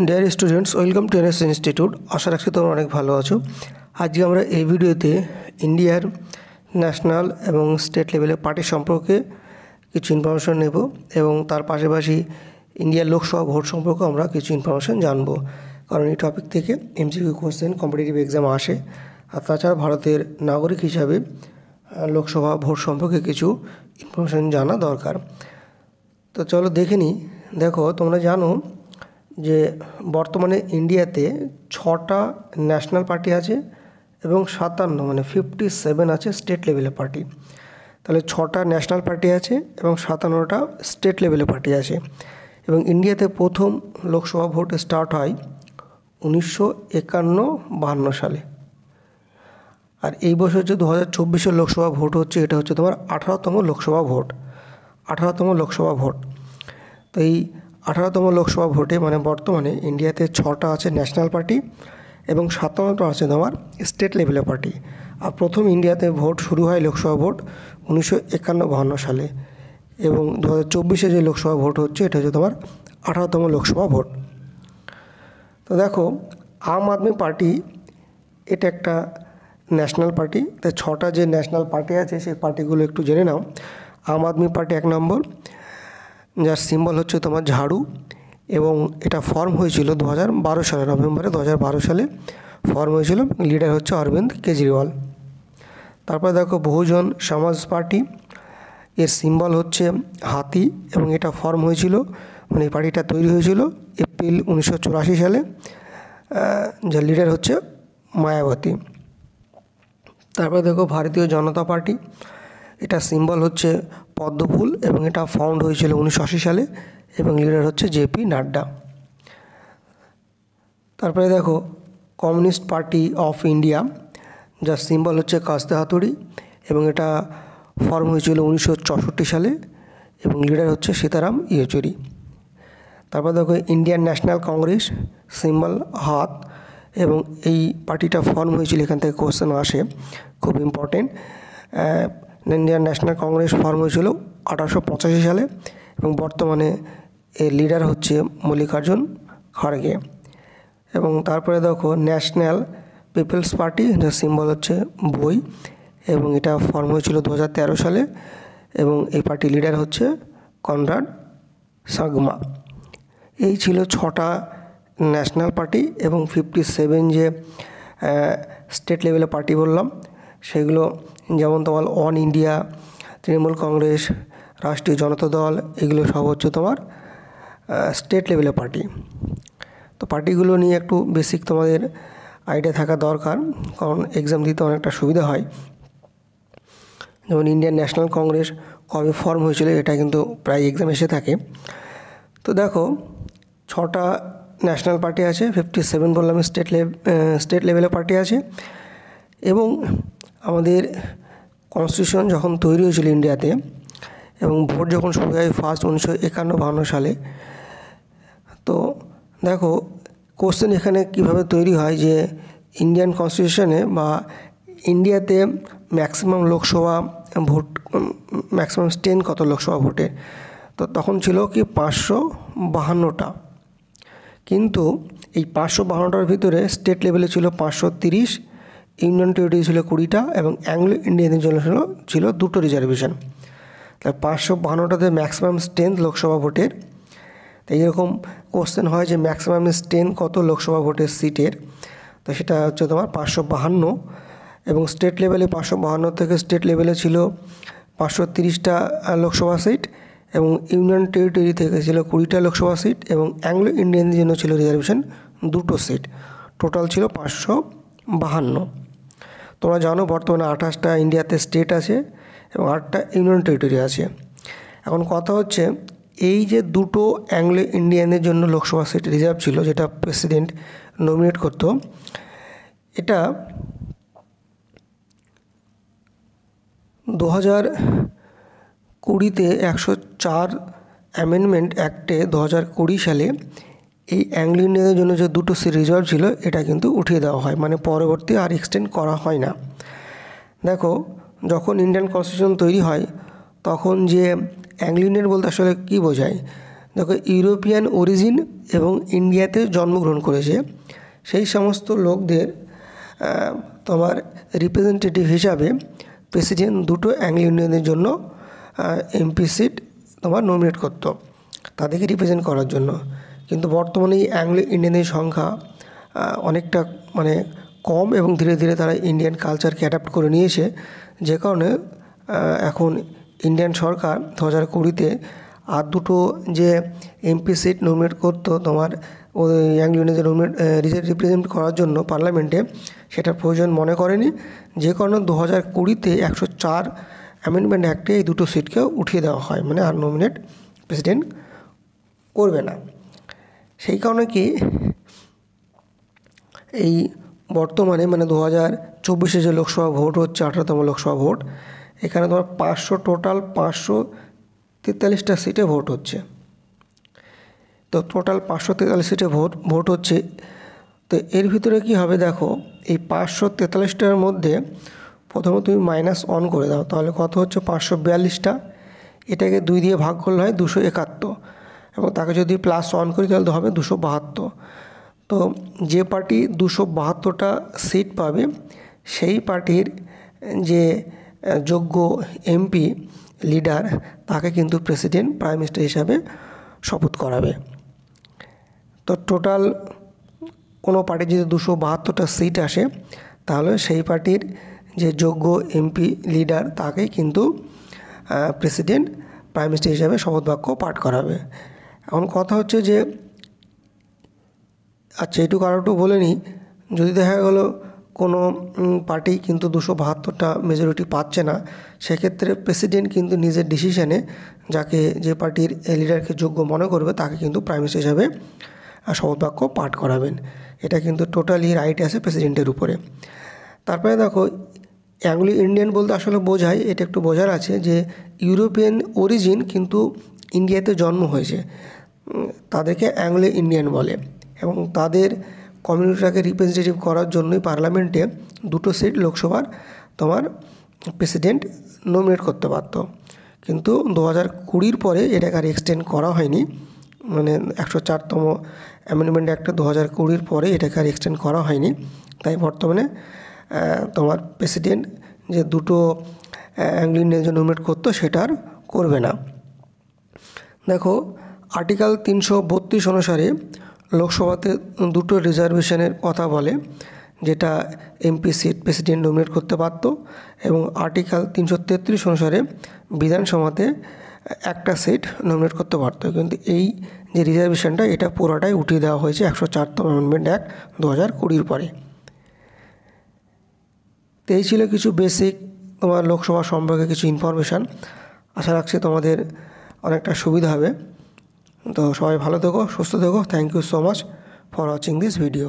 Deer students, welcome to NS institute. আশা রাখছি তোমরা অনেক ভালো আছো। আজকে আমরা এই ভিডিওতে ইন্ডিয়ার ন্যাশনাল এবং স্টেট লেভেলে পার্টি সম্পর্কে কিছু ইনফরমেশন নেব এবং তার পাশাপাশি ইন্ডিয়ার লোকসভা ভোট সম্পর্কে আমরা কিছু ইনফরমেশন জানবো, কারণ এই টপিক থেকে এমসিকিউ কোশ্চেন কম্পিটিটিভ এক্সাম আসে। আর তাছাড়া ভারতের নাগরিক হিসাবে লোকসভা ভোট সম্পর্কে কিছু ইনফরমেশন জানা দরকার। তো চলো দেখে নিই। দেখো, তোমরা জানো যে বর্তমানে ইন্ডিয়াতে 6টা ন্যাশনাল পার্টি আছে এবং 57 আছে স্টেট লেভেলের পার্টি। তাহলে 6টা ন্যাশনাল পার্টি আছে এবং 57টা স্টেট লেভেলের পার্টি আছে। এবং ইন্ডিয়াতে প্রথম লোকসভা ভোট স্টার্ট হয় 1951-52 সালে। আর এই বছর যে 2024 লোকসভা ভোট হচ্ছে, এটা হচ্ছে তোমার 18তম লোকসভা ভোট। 18তম লোকসভা ভোট। তো এই 18তম লোকসভা ভোটে মানে বর্তমানে ইন্ডিয়াতে 6টা আছে ন্যাশনাল পার্টি এবং 57টা আছে তোমার স্টেট লেভেলের পার্টি। আর প্রথম ইন্ডিয়াতে ভোট শুরু হয় লোকসভা ভোট 1951-52 সালে এবং 2024 যে লোকসভা ভোট হচ্ছে এটা হচ্ছে তোমার 18তম লোকসভা ভোট। তো দেখো, আম আদমি পার্টি এটা একটা ন্যাশনাল পার্টি। তাই 6টা যে ন্যাশনাল পার্টি আছে সেই পার্টিগুলো একটু জেনে নাও। আম আদমি পার্টি 1 নম্বর, যার সিম্বল হচ্ছে তোমার ঝাড়ু, এবং এটা ফর্ম হয়েছিল 2012 সালে, নভেম্বরে 2012 সালে ফর্ম হয়েছিল। লিডার হচ্ছে অরবিন্দ কেজরিওয়াল। তারপরে দেখো বহুজন সমাজ পার্টি, এর সিম্বল হচ্ছে হাতি এবং এটা ফর্ম হয়েছিল, মানে এই পার্টিটা তৈরি হয়েছিল এপ্রিল 1984 সালে। যার লিডার হচ্ছে মায়াবতী। তারপরে দেখো ভারতীয় জনতা পার্টি, এটা সিম্বল হচ্ছে পদ্মফুল এবং এটা ফাউন্ড হয়েছিল 1980 সালে এবং লিডার হচ্ছে জেপি নাড্ডা। তারপরে দেখো কমিউনিস্ট পার্টি অফ ইন্ডিয়া, যার সিম্বল হচ্ছে কাস্তে হাতুড়ি এবং এটা ফর্ম হয়েছিল 1964 সালে এবং লিডার হচ্ছে সীতারাম ইয়েচুরি। তারপর দেখো ইন্ডিয়ান ন্যাশনাল কংগ্রেস, সিম্বল হাত, এবং এই পার্টিটা ফর্ম হয়েছিল, এখান থেকে কোশ্চেন আসে, খুব important. Indian national Congress form হয়েছিল 1885 সালে এবং বর্তমানে এর লিডার হচ্ছে মল্লিকার্জুন খাড়গে। এবং তারপরে দেখো ন্যাশনাল পিপলস পার্টি, যার সিম্বল হচ্ছে বই এবং এটা ফর্ম হয়েছিল 2013 সালে এবং এই পার্টির লিডার হচ্ছে কনরাড সাগমা। এই ছিল 6টা ন্যাশনাল পার্টি এবং 57 যে স্টেট লেভেলে পার্টি বললাম সেগুলো, যেমন তোমার অন ইন্ডিয়া, তৃণমূল কংগ্রেস, রাষ্ট্রীয় জনতা দল, এগুলো সব হচ্ছে তোমার স্টেট লেভেলের পার্টি। তো পার্টিগুলো নিয়ে একটু বেসিক তোমাদের আইডিয়া থাকা দরকার, কারণ এক্সাম দিতে অনেকটা সুবিধা হয়। যেমন ইন্ডিয়ান ন্যাশনাল কংগ্রেস কবে ফর্ম হয়েছিল এটা কিন্তু প্রায় এক্সাম এসে থাকে। তো দেখো 6টা ন্যাশনাল পার্টি আছে, 57 বললাম স্টেট লেভেলের পার্টি আছে। এবং আমাদের কনস্টিটিউশন যখন তৈরি হয়েছিল ইন্ডিয়াতে এবং ভোট যখন শুরু হয় ফার্স্ট 1951-52 সালে, তো দেখো কোশ্চেন এখানে কিভাবে তৈরি হয় যে ইন্ডিয়ান কনস্টিটিউশনে বা ইন্ডিয়াতে maximum Lok Sabha vote, maximum strength কত লোকসভা ভোটে, তো তখন ছিল কি 552টা। কিন্তু এই 552টার ভিতরে স্টেট লেভেলে ছিল 530, ইউনিয়ন টেরিটরি ছিল 20টা এবং অ্যাংলো ইন্ডিয়ানদের জন্য ছিল 2টো রিজার্ভেশন। তাহলে 552টাতে ম্যাক্সিমাম স্ট্রেন্থ লোকসভা ভোটের। তাই এরকম কোশ্চেন হয় যে ম্যাক্সিমাম স্ট্রেন্থ কত লোকসভা ভোটের সিটের, তো সেটা হচ্ছে তোমার 552। এবং স্টেট লেভেলে 552 থেকে স্টেট লেভেলে ছিল 530টা লোকসভা সিট এবং ইউনিয়ন টেরিটরি থেকে ছিল 20টা লোকসভা সিট এবং অ্যাংলো ইন্ডিয়ানদের জন্য ছিল রিজার্ভেশন 2টো সিট। টোটাল ছিল 552। তোমরা জানো বর্তমানে 28টা ইন্ডিয়াতে স্টেট আছে এবং 8টা ইউনিয়ন টেরিটরি আছে। এখন কথা হচ্ছে এই যে 2টো অ্যাংলো ইন্ডিয়ানদের জন্য লোকসভা সিট রিজার্ভ ছিল, যেটা প্রেসিডেন্ট নমিনেট করত, এটা 2020-তে 104 অ্যামেন্ডমেন্ট অ্যাক্টে 2020 সালে এই অ্যাংলো ইন্ডিয়ানদের জন্য যে 2টো সিট রিজার্ভ ছিল এটা কিন্তু উঠিয়ে দেওয়া হয়, মানে পরবর্তী আর এক্সটেন্ড করা হয় না। দেখো যখন ইন্ডিয়ান কনস্টিটিউশন তৈরি হয় তখন যে অ্যাংলো ইন্ডিয়ান বলতে আসলে কী বোঝায়, দেখো ইউরোপিয়ান অরিজিন এবং ইন্ডিয়াতে জন্মগ্রহণ করেছে সেই সমস্ত লোকদের তোমার রিপ্রেজেন্টেটিভ হিসাবে প্রেসিডেন্ট দুটো অ্যাংলো ইন্ডিয়ানদের জন্য এমপি সিট তোমার নমিনেট করতো তাদেরকে রিপ্রেজেন্ট করার জন্য। কিন্তু বর্তমানে এই অ্যাংলো ইন্ডিয়ানদের সংখ্যা অনেকটা মানে কম এবং ধীরে ধীরে তারা ইন্ডিয়ান কালচারকে অ্যাডাপ্ট করে নিয়েছে, যে কারণে এখন ইন্ডিয়ান সরকার 2020-তে আর দুটো যে এমপি সিট নমিনেট করতো তোমার ওই অ্যাংলো ইন্ডিয়ানদের রিপ্রেজেন্ট করার জন্য পার্লামেন্টে, সেটার প্রয়োজন মনে করেনি, যে কারণে 2020-তে 104 অ্যামেন্ডমেন্ট অ্যাক্টে এই দুটো সিটকে উঠিয়ে দেওয়া হয়, মানে আর নমিনেট প্রেসিডেন্ট করবে না। সেই কারণে কি এই বর্তমানে মানে 2024-এ যে লোকসভা ভোট হচ্ছে 18তম লোকসভা ভোট, এখানে তোমার টোটাল 543টা সিটে ভোট হচ্ছে। তো টোটাল 543 সিটে ভোট হচ্ছে। তো এর ভিতরে কি হবে দেখো, এই 543টার মধ্যে প্রথমে তুমি -1 করে দাও, তাহলে কত হচ্ছে 542টা, এটাকে 2 দিয়ে ভাগ করলে হয় 271, এবং তাকে যদি +1 করি তাহলে হবে 272। তো যে পার্টি 272টা সিট পাবে সেই পার্টির যে যোগ্য এমপি লিডার তাকে কিন্তু প্রেসিডেন্ট প্রাইম মিনিস্টার হিসাবে শপথ করাবে। তো টোটাল কোনো পার্টির যদি 272টা সিট আসে তাহলে সেই পার্টির যে যোগ্য এমপি লিডার তাকে কিন্তু প্রেসিডেন্ট প্রাইম মিনিস্টার হিসাবে শপথ বাক্য পাঠ করাবে। এখন কথা হচ্ছে যে আচ্ছা এইটুকু আর একটু বলে নিই, যদি দেখা গেলো কোনো পার্টি কিন্তু 272টা মেজরিটি পাচ্ছে না, সেক্ষেত্রে প্রেসিডেন্ট কিন্তু নিজের ডিসিশনে যাকে যে পার্টির লিডারকে যোগ্য মনে করবে তাকে কিন্তু প্রাইম মিনিস্টার হিসাবে শপথ বাক্য পাঠ করাবেন। এটা কিন্তু টোটালি রাইট আছে প্রেসিডেন্টের উপরে। তারপরে দেখো অ্যাংলো ইন্ডিয়ান বলতে আসলে বোঝায়, এটা একটু বোঝার আছে যে ইউরোপিয়ান অরিজিন কিন্তু ইন্ডিয়াতে জন্ম হয়েছে, তাদেরকে অ্যাংলো ইন্ডিয়ান বলে, এবং তাদের কমিউনিটিটাকে রিপ্রেজেন্টেটিভ করার জন্যই পার্লামেন্টে 2টো সিট লোকসভার তোমার প্রেসিডেন্ট নমিনেট করতে পারত। কিন্তু 2020 পরে এটাকে আর এক্সটেন্ড করা হয়নি, মানে 104তম অ্যামেন্ডমেন্ট অ্যাক্টে 2020 পরে এটাকে আর এক্সটেন্ড করা হয়নি। তাই বর্তমানে তোমার প্রেসিডেন্ট যে দুটো অ্যাংলো ইন্ডিয়ান নমিনেট করতো সেটা আর করবে না। দেখো আর্টিকেল 332 অনুসারে লোকসভাতে দুটো রিজার্ভেশনের কথা বলে, যেটা এমপি সিট প্রেসিডেন্ট নমিনেট করতে পারত, এবং আর্টিকেল 333 অনুসারে বিধানসভাতে একটা সিট নমিনেট করতে পারত। কিন্তু এই যে রিজার্ভেশনটা এটা পুরোটাই উঠিয়ে দেওয়া হয়েছে 104তম অ্যামেন্ডমেন্ট অ্যাক্ট 2020 পরে। তো এই ছিল কিছু বেসিক তোমার লোকসভা সম্পর্কে কিছু ইনফরমেশান। আশা রাখছি তোমাদের অনেকটা সুবিধা হবে। তো সবাই ভালো থেকো, সুস্থ থেকো। Thank you so much for watching this video.